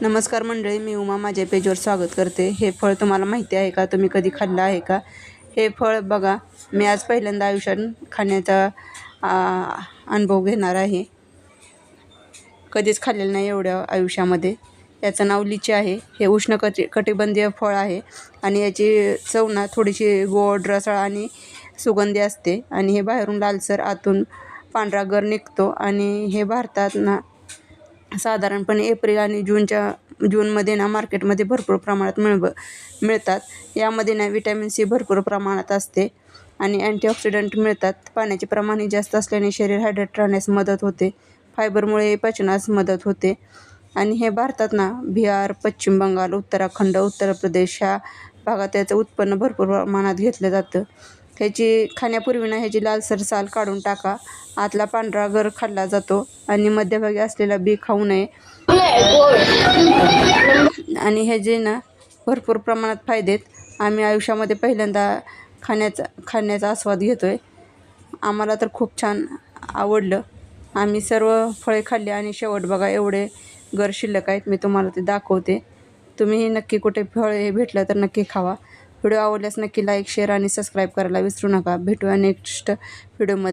नमस्कार मंडळी, मी उमा माझ्या पेजवर स्वागत करते। हे फळ तुम्हाला माहिती आहे का? तुम्ही कधी खाल्लं आहे का? हे फळ बघा, मी आज पहिल्यांदा आयुष्यात खाण्याचा अनुभव घेणार आहे। कधीच खाल्लेलं नाही एवढ्या आयुष्यामध्ये। याचं नाव लिची आहे। हे कटिबंधीय फळ आहे आणि याची चव ना थोडीशी गोड, रसाळ आणि सुगंधी असते आणि हे बाहेरून लालसर, आतून पांढरा गर निघतो आणि हे भारतात ना साधारणपणे एप्रिल आणि जूनमध्ये ना मार्केटमध्ये भरपूर प्रमाणात मिळतात। यामध्ये ना व्हिटॅमिन सी भरपूर प्रमाणात असते आणि अँटीऑक्सिडंट मिळतात। पाण्याचे प्रमाणही जास्त असल्याने शरीर हायड्रेट राहण्यास मदत होते। फायबरमुळे पचनास मदत होते आणि हे भारतात ना बिहार, पश्चिम बंगाल, उत्तराखंड, उत्तर प्रदेश ह्या भागात याचं उत्पन्न भरपूर प्रमाणात घेतलं जातं। ह्याची खाण्यापूर्वी ना ह्याची लालसर साल काढून टाका। आतला पांढरा गर खाल्ला जातो आणि मध्यभागी असलेला बी खाऊ नये। आणि हे जे ना भरपूर प्रमाणात फायदे आहेत। आम्ही आयुष्यामध्ये पहिल्यांदा खाण्याचा आस्वाद घेतोय। आम्हाला तर खूप छान आवडलं। आम्ही सर्व फळे खाल्ली आणि शेवट बघा एवढे गर शिल्लक आहेत। मी तुम्हाला ते दाखवते। तुम्हीही नक्की कुठे फळ हे भेटलं तर नक्की खावा। व्हिडिओ आवडल्यास नक्की लाईक, शेअर आणि सबस्क्राईब करायला विसरू नका। भेटूया नेक्स्ट व्हिडिओमध्ये।